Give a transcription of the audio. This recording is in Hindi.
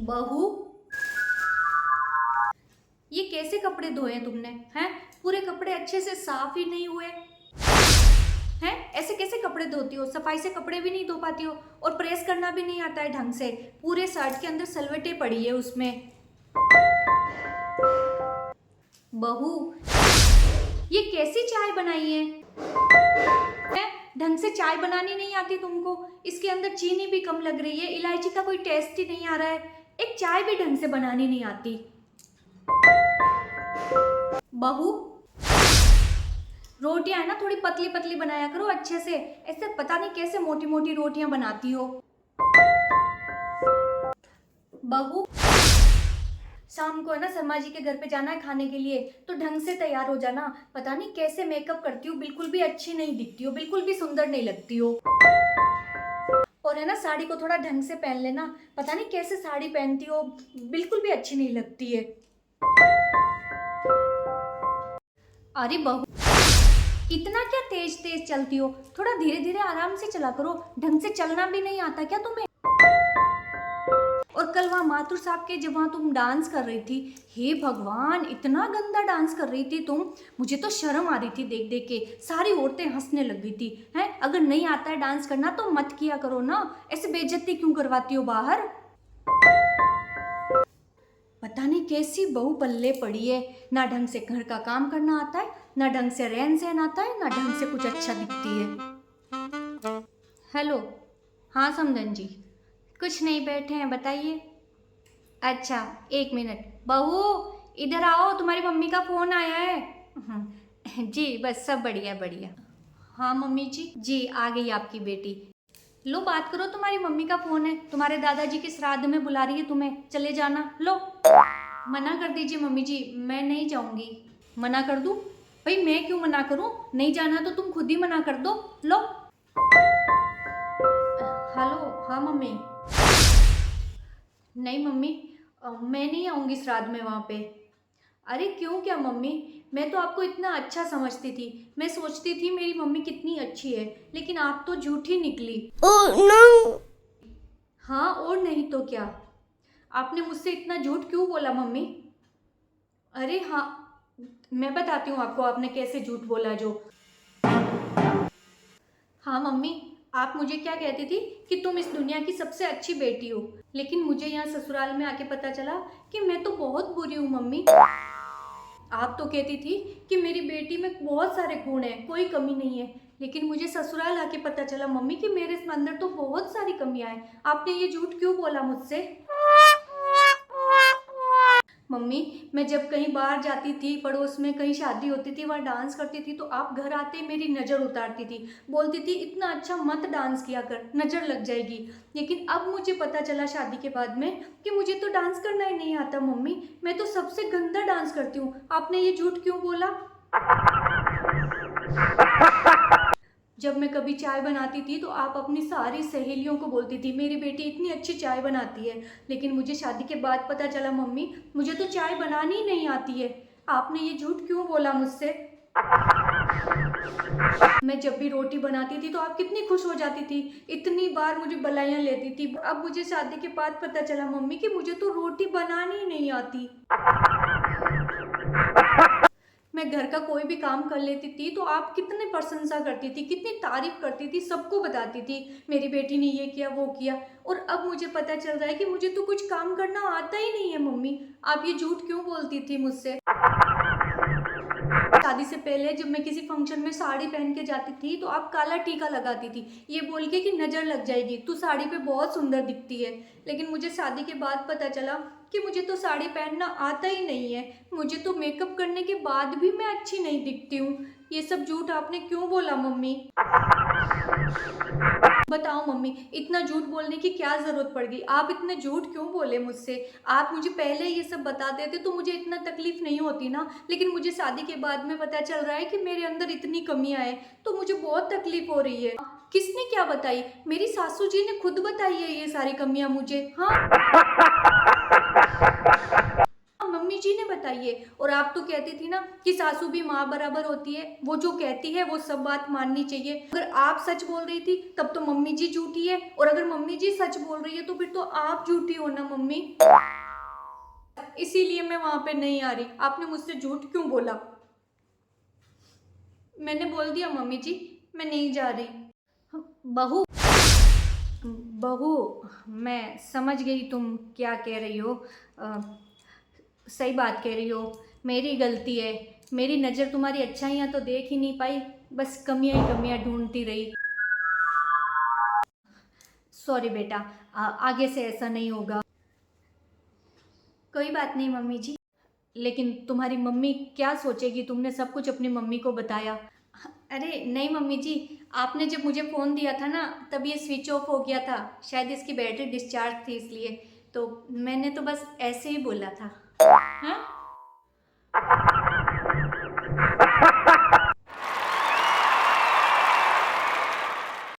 बहू, ये कैसे कपड़े धोए तुमने? हैं, पूरे कपड़े अच्छे से साफ ही नहीं हुए हैं। ऐसे कैसे कपड़े धोती हो? सफाई से कपड़े भी नहीं धो पाती हो और प्रेस करना भी नहीं आता है ढंग से। पूरे शर्ट के अंदर सलवटें पड़ी है उसमें। बहू, ये कैसी चाय बनाई है? हैं, ढंग से चाय बनानी नहीं आती तुमको? इसके अंदर चीनी भी कम लग रही है, इलायची का कोई टेस्ट ही नहीं आ रहा है। एक चाय भी ढंग से बनानी नहीं आती। बहू, रोटियां है ना, थोड़ी पतली पतली बनाया करो अच्छे से। ऐसे पता नहीं कैसे मोटी मोटी रोटियां बनाती हो। बहू, शाम को है ना शर्मा जी के घर पे जाना है खाने के लिए, तो ढंग से तैयार हो जाना। पता नहीं कैसे मेकअप करती हो, बिल्कुल भी अच्छी नहीं दिखती हो, बिल्कुल भी सुंदर नहीं लगती हो। और है ना साड़ी को थोड़ा ढंग से पहन लेना। पता नहीं कैसे साड़ी पहनती हो, बिल्कुल भी अच्छी नहीं लगती है। अरे बहू, इतना क्या तेज तेज चलती हो? थोड़ा धीरे धीरे आराम से चला करो। ढंग से चलना भी नहीं आता क्या तुम्हें? और कल वहाँ माथुर साहब के जब वहाँ तुम डांस कर रही थी, हे भगवान, इतना गंदा डांस कर रही थी तुम। मुझे तो शर्म आ रही थी देख देख के। सारी औरतें हंसने लग गई थी। हैं, अगर नहीं आता है डांस करना तो मत किया करो ना। ऐसे बेइज्जती क्यों करवाती हो बाहर? पता नहीं कैसी बहू पल्ले पड़ी है। ना ढंग से घर का काम करना आता है, ना ढंग से रहन सहन आता है, ना ढंग से कुछ अच्छा दिखती है। हेलो, हाँ समधन जी, कुछ नहीं, बैठे हैं, बताइए। अच्छा, एक मिनट। बहू, इधर आओ, तुम्हारी मम्मी का फोन आया है। जी बस सब बढ़िया बढ़िया। हाँ मम्मी जी आ गई आपकी बेटी। लो बात करो, तुम्हारी मम्मी का फोन है, तुम्हारे दादाजी के श्राद्ध में बुला रही है तुम्हें, चले जाना। लो, मना कर दीजिए मम्मी जी, मैं नहीं जाऊंगी। मना कर दूं? भाई मैं क्यों मना करूं? नहीं जाना तो तुम खुद ही मना कर दो। लो। हेलो, हाँ मम्मी। नहीं मम्मी, मैं नहीं आऊंगी श्राद्ध में वहाँ पे। अरे क्यों, क्या मम्मी? मैं तो आपको इतना अच्छा समझती थी। मैं सोचती थी मेरी मम्मी कितनी अच्छी है, लेकिन आप तो झूठी निकली। Oh no! हाँ और नहीं तो क्या। आपने मुझसे इतना झूठ क्यों बोला मम्मी? अरे हाँ, मैं बताती हूँ आपको आपने कैसे झूठ बोला जो। हाँ मम्मी, आप मुझे क्या कहती थी कि तुम इस दुनिया की सबसे अच्छी बेटी हो, लेकिन मुझे यहाँ ससुराल में आके पता चला कि मैं तो बहुत बुरी हूँ मम्मी। आप तो कहती थी कि मेरी बेटी में बहुत सारे गुण हैं, कोई कमी नहीं है, लेकिन मुझे ससुराल आके पता चला मम्मी कि मेरे अंदर तो बहुत सारी कमियां हैं। आपने ये झूठ क्यों बोला मुझसे? मम्मी, मैं जब कहीं बाहर जाती थी, पड़ोस में कहीं शादी होती थी, वहाँ डांस करती थी, तो आप घर आते ही मेरी नज़र उतारती थी, बोलती थी इतना अच्छा मत डांस किया कर, नज़र लग जाएगी। लेकिन अब मुझे पता चला शादी के बाद में कि मुझे तो डांस करना ही नहीं आता मम्मी, मैं तो सबसे गंदा डांस करती हूँ। आपने ये झूठ क्यों बोला? जब मैं कभी चाय बनाती थी तो आप अपनी सारी सहेलियों को बोलती थी मेरी बेटी इतनी अच्छी चाय बनाती है, लेकिन मुझे शादी के बाद पता चला मम्मी मुझे तो चाय बनानी ही नहीं आती है। आपने ये झूठ क्यों बोला मुझसे? मैं जब भी रोटी बनाती थी तो आप कितनी खुश हो जाती थी, इतनी बार मुझे बधाइयाँ लेती थी। अब मुझे शादी के बाद पता चला मम्मी कि मुझे तो रोटी बनानी ही नहीं आती। मैं घर का कोई भी काम कर लेती थी तो आप कितनी प्रशंसा करती थी, कितनी तारीफ करती थी, सबको बताती थी मेरी बेटी ने ये किया वो किया। और अब मुझे पता चल रहा है कि मुझे तो कुछ काम करना आता ही नहीं है मम्मी। आप ये झूठ क्यों बोलती थी मुझसे? शादी से पहले जब मैं किसी फंक्शन में साड़ी पहन के जाती थी तो आप काला टीका लगाती थी, ये बोल के कि नज़र लग जाएगी, तू साड़ी पे बहुत सुंदर दिखती है। लेकिन मुझे शादी के बाद पता चला कि मुझे तो साड़ी पहनना आता ही नहीं है, मुझे तो मेकअप करने के बाद भी मैं अच्छी नहीं दिखती हूँ। ये सब झूठ आपने क्यों बोला मम्मी? बताओ मम्मी, इतना झूठ बोलने की क्या जरूरत पड़ गई? आप इतने झूठ क्यों बोले मुझसे? आप मुझे पहले ये सब बता देते तो मुझे इतना तकलीफ नहीं होती ना। लेकिन मुझे शादी के बाद में पता चल रहा है कि मेरे अंदर इतनी कमियां हैं, तो मुझे बहुत तकलीफ हो रही है। किसने क्या बताई? मेरी सासू जी ने खुद बताई है ये सारी कमियां मुझे। हाँ मम्मी, मम्मी जी ने बताई है। और आप तो कहती थी ना कि सासू भी माँ बराबर होती है, वो जो कहती है वो सब बात माननी चाहिए। अगर आप सच बोल रही थी तब तो मम्मी जी झूठी है, और अगर मम्मी जी सच बोल रही है तो फिर तो आप झूठी हो ना मम्मी। इसीलिए मैं वहां पे नहीं आ रही। आपने मुझसे झूठ क्यों बोला? मैंने बोल दिया मम्मी जी, मैं नहीं जा रही। बहू, बहू, मैं समझ गई तुम क्या कह रही हो। अ, सही बात कह रही हो, मेरी गलती है। मेरी नज़र तुम्हारी अच्छाइयाँ तो देख ही नहीं पाई, बस कमियां ही कमियां ढूंढती रही। सॉरी बेटा, आगे से ऐसा नहीं होगा। कोई बात नहीं मम्मी जी। लेकिन तुम्हारी मम्मी क्या सोचेगी, तुमने सब कुछ अपनी मम्मी को बताया। अरे नहीं मम्मी जी, आपने जब मुझे फ़ोन दिया था ना तब ये स्विच ऑफ हो गया था, शायद इसकी बैटरी डिस्चार्ज थी इसलिए। तो मैंने तो बस ऐसे ही बोला था। हाँ?